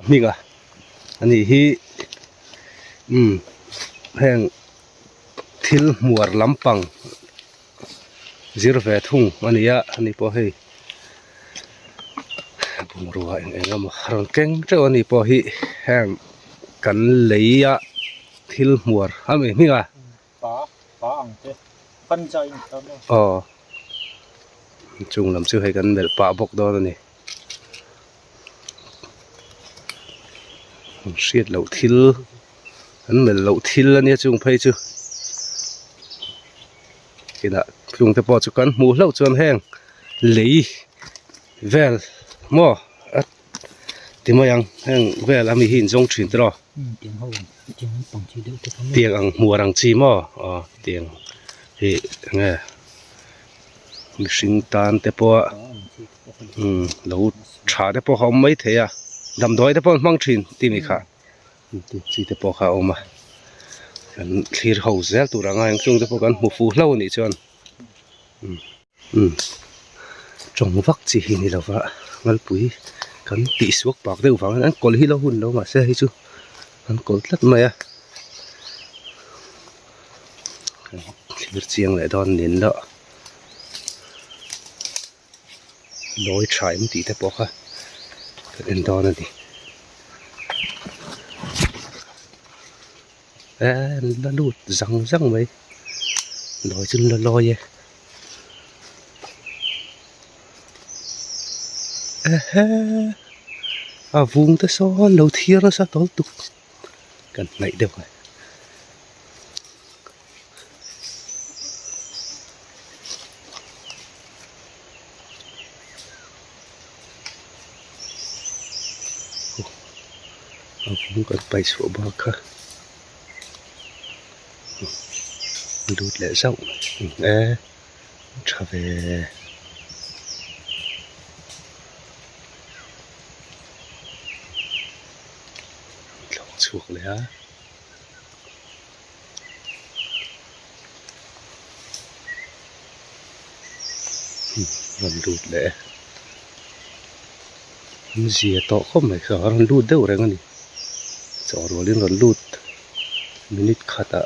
minga ani hi heng thil muar lampang zirve thung ania ani po hei bungrua engam ron keng tro ani po hi heng kan leia thil muar ami minga pa ang te pan cha in tamo chung lam chu hei kan mel pa bok do ani siết lẩu thil hắn mel lẩu thil ania chung phei chu kina chung te po chu kan mu hlau chuan heng lei vel mo timayang heng vel ami hin jong thin tro tiếng hậu tiếng bằng chi được te kan tiang ang muarang chi mo tiang hi nge mihring tan te po lo tha te po hom mai theya dam doi te po mang thin ti mi kha chi te po kha oma kan thlir ho zel tu ranga ang chung te po kan mu fu hlau ni chuan trong vak chi hi ni lova ngal pui kan ti suak pak deuh wang an kol hi lo hun lo ma se hi chu an kol tlat mai a thlir chiang le don nin lo loi thai mi ti te po kha kan en don ani la lut zang mai loi chun la loi e vùng tới số lâu thiê nó sao tối tục cần này được rồi vùng cần bay xuống bao cả đút lệ rộng trở về chuộcเลยฮะมันดูดเลยมันเสียต่อเข้าไม่ขามันดูดเด้ออะไรกันนี่จอรัวเรื่องมันดูดมินิขัดอะ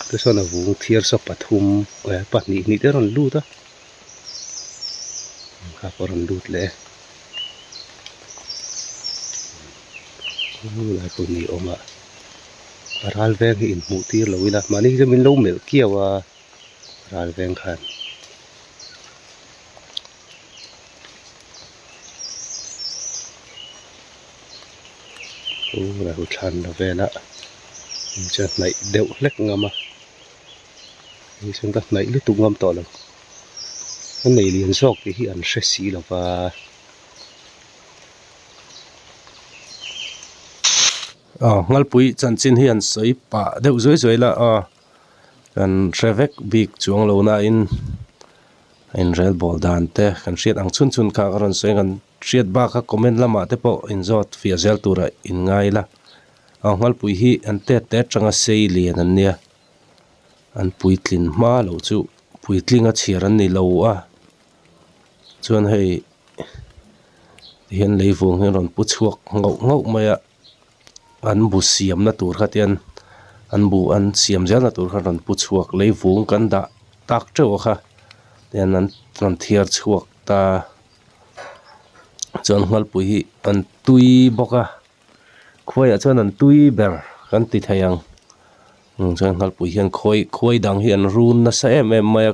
ก็ส่วนวงเทียร์สปฐุมปัดนี่เด้อมันดูดอ่ะครับมันดูดเลยlà tôi nghĩ ông ạ, ral veng in mũ tia lâu là mà ní cho mình lâu mel kia và ral veng khan, là hụt hàn là về nè, chân này đều lách ngâm à, đi xuống đất này lúc tung ngâm to lắm, cái này liền sọc thì hiện sẽ xí là và ngal pui chan chin hian soi pa deuh zoi zoi la kan revek bik chuang lo na in rel bol dan te kan riat ang chun kha karon soi kan riat ba kha comment lama te po in zot fia zel tura in ngai la ngal pui hi an te tanga sei lian an nia an pui tlin ma lo chu pui tlinga chiar an ni lo a chuan hei hian leivung hian ron pu chuak ngau mai a an bu siam na tur khatian an bu an siam zel na tur khan pu chuak leivung kan da tak tro kha ten an thiar chuak ta chon ngal pui hi an tui boka khoi a chon an tui ber kan ti thayang chon ngal pui hian khoi dang hian run na sa em mai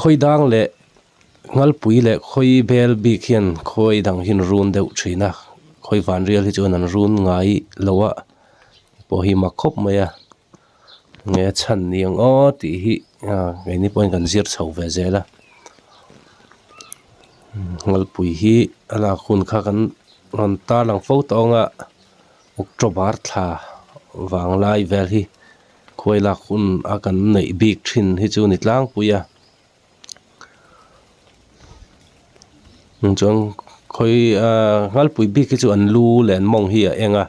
khoi dang le ngal pui le khoi bel bi khian khoi dang hin run deuh thina khoi van rial hi chuan an run ngai lowa po hi ma khop maya nge chan niang ti hi ngai ni point kan zir chho ve zela ngal pui hi ala khun kha kan ron ta lang fo tonga october tha wang lai vel hi khoi la khun a kan nei big thin hi chu ni tlang puya chong khoi ngal pui bi ki chu an lu len mong hi a enga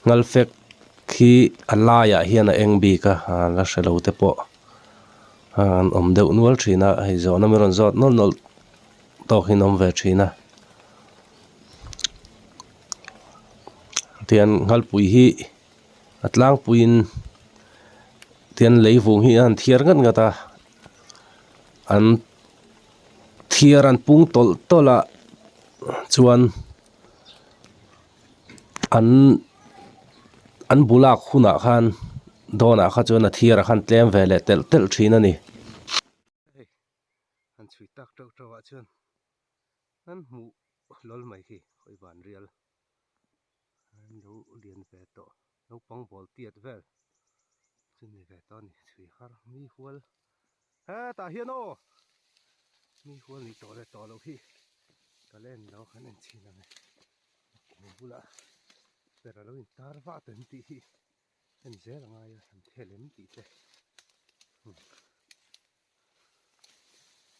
ngal fek khi alaya hian a eng bi ka la shelo te po an om deuh nual thina hei zo na meron zot nol to hin om ve thina thian ngal pui hi atlang puin thian leivung hi an thiar ngat ngata an thiar an pung tol tola chuan an bulak huna khan dona kha chuan a thiar a khan tlem ve le tel tel thin ani an chui tak tok tok a chuan an mu lol mai hi khoi ban rial an lo lian ve to lo pang bol tiat vel chun ni ve to ni chui har mi hual ha ta hian o mi hual ni to lo hi ka len lo khan en chin ame ko bula pera lo in tar va tan ti hi en zel nga ya an thelem ti te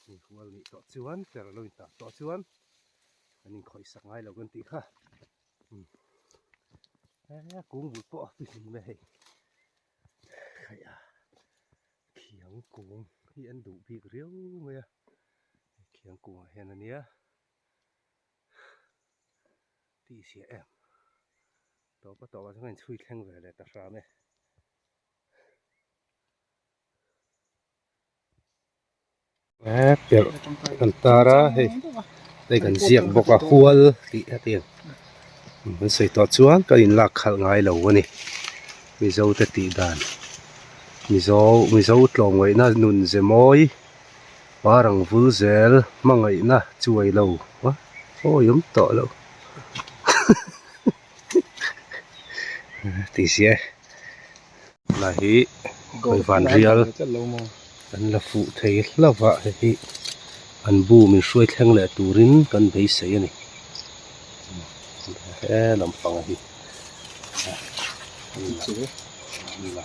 mi hual ni to chuan pera lo in ta to chuan an in khoi sak ngai lo gan ti kha kung bul po pi me hei khaya khiang kung hi an du bi riau me khiang kung hen ania ti sia em to pa to wa sang chui thleng ve le ta sa me per kan tara hei dai kan ziak boka hual ti atiangมันใส่ตัวชวนก็อินลักขัดง่ายแล้ววะนี่มีเจ้าแต่ตีดานมีเจ้าตลงไว้น่ะนุนเจมอยปารังฟูเซลมังไงน่ะช่วยเราวะโอ้ยมต่อแล้ว ตีเสียลาฮีคอยฟันเรียลอันละฟูเทียละวะฮีอันบูมีช่วยแทงแหละตูรินกันไปเสียนี่ลำปังฮี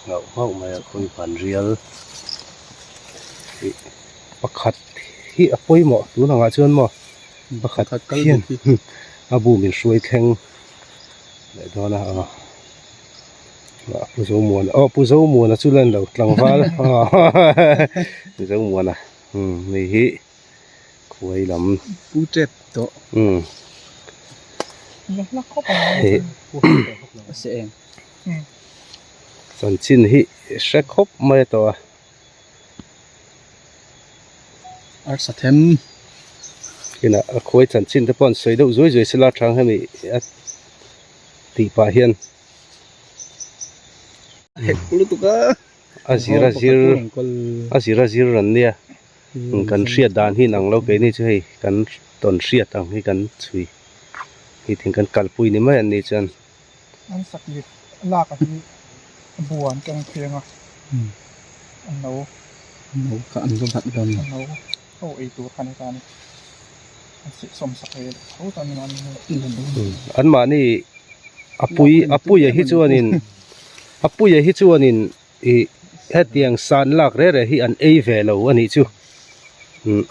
เงาเข้ามาคอยฟันเรียลประคัดที่อภัยหมอตัวหนังอาเชิญหมอประคัดเขียนอาบูมีช่วยแทงเลยตอนนั้นผู้ชมมวนผู้ชมมวนชุดเล่นเราหลังฟ้าผู้ชมมวนนี่ฮิคุยลำผู้เจ็บตัวเฮ้เสียงสันชินฮิเช็คครบไม่ตัวอาร์สัตเทมกินอ่ะคุยสันชินที่ป้อนสวยดูสวยสลัดทางให้มีตีปลาเฮียนazir ran nia kan hriat dan hi nang lo ke ni chu hei kan ton hriat ang hi kan chui hi thing kan kalpui ni mai an ni chan an saklit la ka hi buan kang phianga an no ka an rum hat don no o ei tu khan ta ni an si som sakai ho ta ni an ma ni apui hi chuanin apui hi chuanin hetiang san lak re hi an ei ve lo ani chu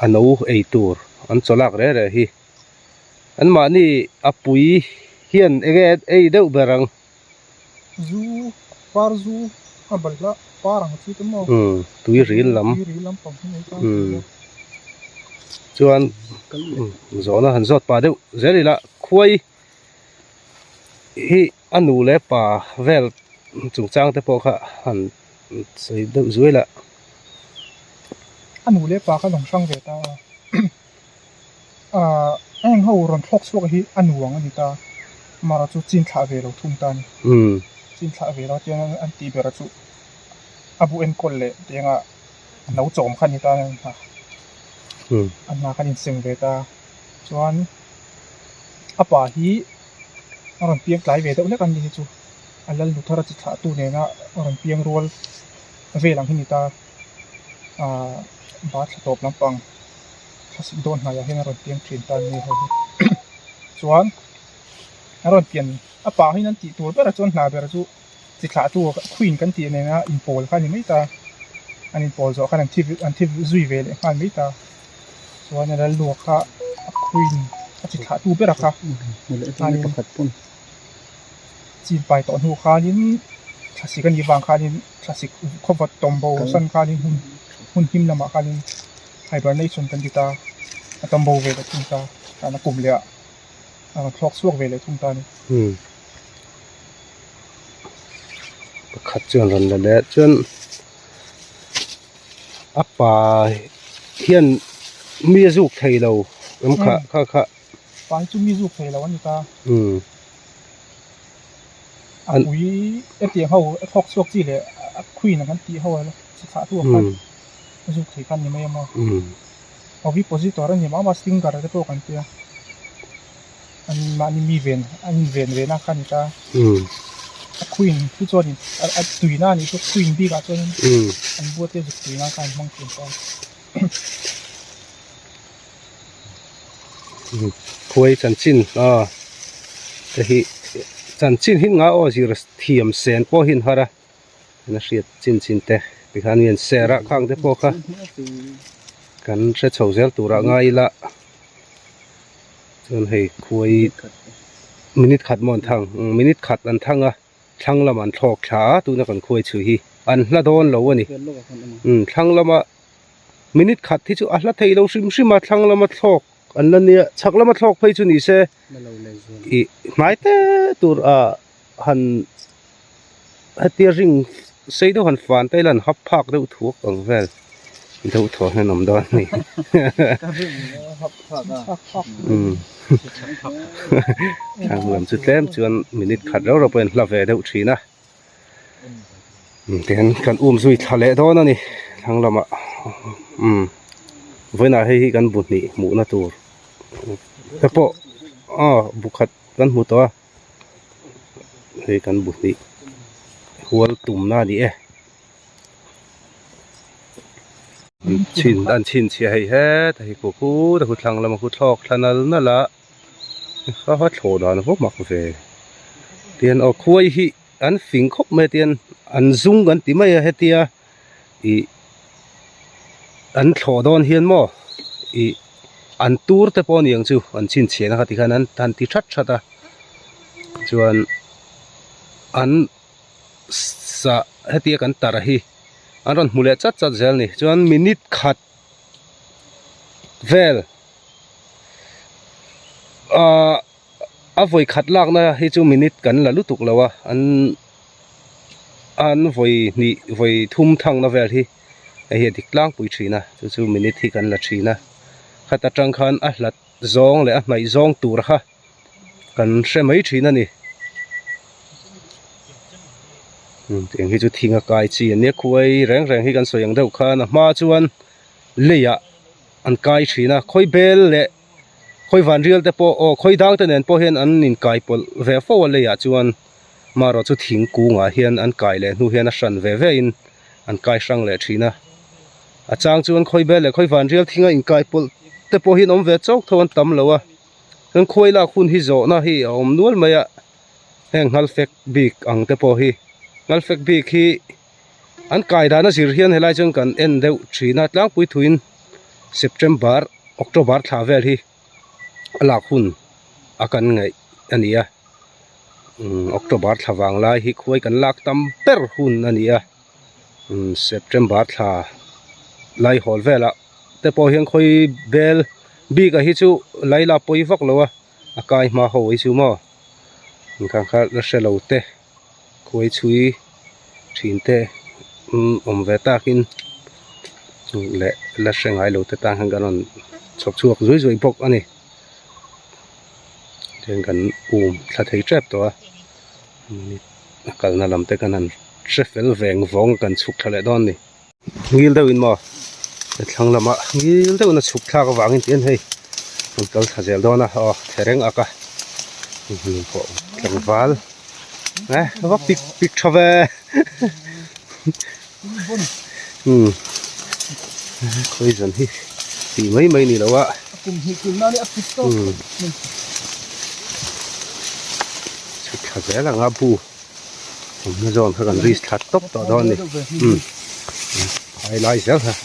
ano ei tur an cholak re hi an ma ni apui hian ege ei deuh berang zu par zu aballa parang chu te mo tui ril lam pam ni ta chuan zona han zot pa deuh zeli la khuai hi anu le pa vel chung chang te po kha han sei deuh zuai la anu le pa ka long sang ve ta anh hậu ron thok suak hi anu ang ani ta mara chu chin thla ve lo thum ta ni chin thla ve lo tiang an ti bera chu abu en kol le tianga no chom khan ni ta ha an na khan in sing ve ta chuan apa hi ron piang tlai ve deuh le kan ni chu alal lu thara chi thla tu ne na ron piang rol ve lang hi ni ta ba thla top lampang khas don na ya hen ron piang thin ta ni ho chuan ron pian apa hi nan ti tur bera chuan hna bera chu chi thla tu queen kan ti ne na in pol khan ni mai ta an in pol zo khan an thi zui ve le khan mai ta chuan alal lu kha queen chi thla tu bera kha ani pakhat pun chin pai to nu kha nin thasi kan yiwang kha nin thasi khowat tombo san kha nin hun him lama kha nin hibernation kan dita atombo ve da thum ta ana kum le a clock suak ve le thum ta ni chuan ron pian apa pa hi nan ti tur bera chuan hna bera chu chi thla tu queen kan ti ne na in pol khan ni mai ta an in pol zo khan thi zui ve le khan mai ta chuan alal lu kha queen chi thla tu bera kha ani khát chuan lần là lẽ chuan áp bà hiện mía dục thầy đầu em khá phải chú mi dục thầy làวันนี้ta anhอุ้ยเตียงเขาทอกซวกจีเลยคุยนั่นตีเขาเลยศึกษาตัวกันdục thầyกันยังไม่มาเอาวิปโพสิตอร์นี่มาสติ้งกันได้ตัวกันเตียอันมานี่มีเวนนะกันจ้าคุยที่จวนตุยหน้านี่ก็คุยบีกับจวนอันบัวเตี้ยสุดตุยหน้ากันมั่งคุยกันคุยจันจินแต่ที่จันจินหินงาโอ้สิระเทียมเซนพอหินฮาระนั่นเสียจินเตะไปขันเวียนเสระข้างเตะพอค่ะกันเช็ดโฉเซลตัวระง่ายละจนให้คุยมินิขัดมอนทางมินิขัดอันทางทางละมันทอกขาตัวนักกันคุยชื่อฮีอันละโดนเราวะนี่ทางละมามินิขัดที่จู่อันละเทยเราซิมาทางละมาทอกอันนั้นเนี่ยชักละมาทอกไปจุนี่เสอีหมายแต่ตัวหันฮัตเตียริงใส่ตัวหันฟันไต้หลันฮับพักเดือดถั่วกังเวลเดือดถั่วให้น้ำดอนนี่ทางลำสุดเล่มจวนมินิขัดแล้วเราเป็นลาเวเดือดชีนะเดี๋ยวกันสุยทะเลดอนนี่ทางลำเวลาให้กันบุญนี่หมูนาตัวแต่พอบุคัดกันหมูตัวให้กันบุญนี่หัวตุ่มหน้าดีชินเชียให้แฮ่แต่ให้กูแต่ขุดทางเรามาขุดทอกทางนั่นละเขาฮัดโฉดอนพวกมักเฟเตียนเอาคุยฮิอันฝิงคบไม่เตียนอันซุงกันติไม่ให้เตียอันโฉดอนเฮียนมั่วอันตูร์แต่ปอนยังจูอันชินเชียนะครับที่ขนั้นทันที่ชัดจวนอันสะให้เตียกันตาระฮีอันนั้นมูลจัดเซลนี่จวนมินิขัดเวลไว้ขัดลากนะให้จูมินิกันละลุตุกแล้ววะอันไว้นี่ไว้ทุ่มทางนะเวลที่ไอเหี้ยดิกลางปุยชีนะจูมินิที่กันละชีนะขัดจังคันละซองเลยไม่ซองตัวค่ะกันเชื่อไม่ชีนะนี่เองที่จะทิ้งกายจีนเนี่ยคุยแรงให้กันสวยอย่างเดียวกันนะมาจวนเลียอันกายชีนะค่อยเบลเละค่อยวันเรียลแต่พอค่อยดังแต่เนี่ยพอเห็นอันนินกายปลเวฟว่าเลียจวนมาเราจะทิ้งกูงาเห็นอันกายเลยนู่เห็นฉันเวอินอันกายช่างเละชีนะอาจารย์จวนค่อยเบลเละค่อยวันเรียลทิ้งอันกายปลแต่พอเห็นอมเวจอกทวันตั้มแล้วกันค่อยละคุณฮิโซนะฮิอมนู้นมาแห่งฮัลเฟกบิกอังแต่พอฮิงั้นเฟกบีคีอันกายดานะสิเรียนให้ไล่จังกันเอ็นเดวชีนัดล้างปุยทุนเซปเทมเบอร์ออกโตเบอร์ท้าเวลีหลักหุ่นอากันไงอันนี้ออกโตเบอร์ท้าวางไล่ฮิคุยกันหลักตั้มเปอร์หุ่นอันนี้เซปเทมเบอร์ท้าไล่ฮอลเวละแต่พอเห็นคุยเบลบีกับฮิจูไล่ลาปุยฟักแล้วอากายมาหัวฮิจูมั้งข้างข้าเราเชลล์เตะคุยช่วยชินเตะเวตากินและเสียงไฮโลเตต่างกันนั่นชกรวยพกอันนี้เรื่องกันถ้าที่เจ็บตัวกันนั่นลำเตกันนั่นเชฟเฟลแหวงฟงกันชุกทะเลดอนนี่งิลเดวินมาแต่ทางละมางิลเดวินชุกทากวางอินเตียนให้มันก็ทะเลดอนนะเทเรงอากาพอจังหวะนะว่าปิกชาวเวคุยสันที่ตีไม่นี่แล้ววะชุดขาเจ้าหลังอาบูผมจะจอนเขากันรีสทัดตบต่อดอนนี่ไฮไลท์เสียค่ะ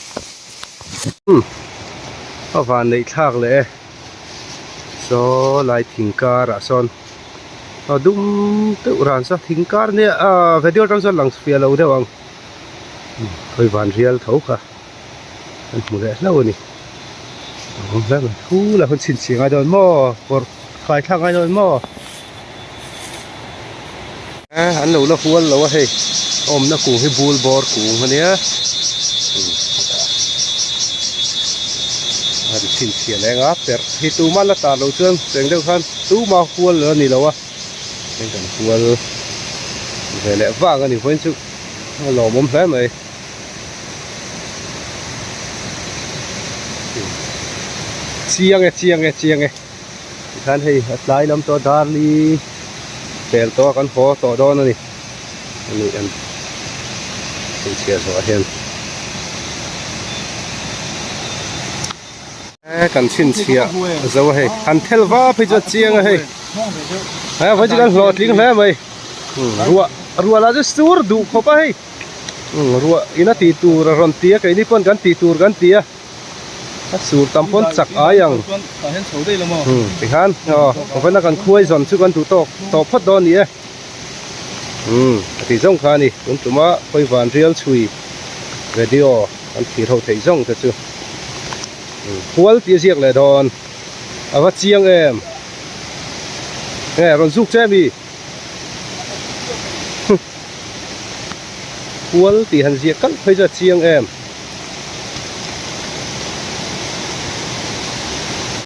พอฟันในทากเลยโซ่ไล่ทิ้งการะซอนดุมตัวร้านสักทิ้งการเนี่ยวิดีโอจังสันหลังสเปียร์เราเดี๋ยวเคยวันเรียลเท่าค่ะมันหมดแล้วนี่ผมแล้วมันทู่แล้วคนชินเสียงไอ้ดอนหม้อปวดคลายทางไอ้ดอนหม้ออันหนูละควรแล้วเฮ้ยโอ้ om na kung hi bul bor kung hania han chin chia lenga per hi tu man la ta lo chuan teng deuh khan tu ma kual lo ni lo wa teng kan kual ve le wang ani hoin chu lo mom hle mai chiang e khan hei atlai lam to dar li pel to kan ho to don ani ani an chin chia so hian kan chin chia zo hei han thel wa phi cho chiang hei ha vai kan hlot ling hle mai ruwa la ju sur du khopa hei ruwa ina ti tur ron tia kai ni pon kan ti tur kan tia sur tampon chak ayang ti khan phana kan khuai zon chu kan tu to phat don ni ti zong kha ni kun tuma khoi van real chui radio kan thi tho thei zong ta chu hual ti siak le don awa chiang em nge ron zuk che mi hual ti han siak kan phai cha chiang em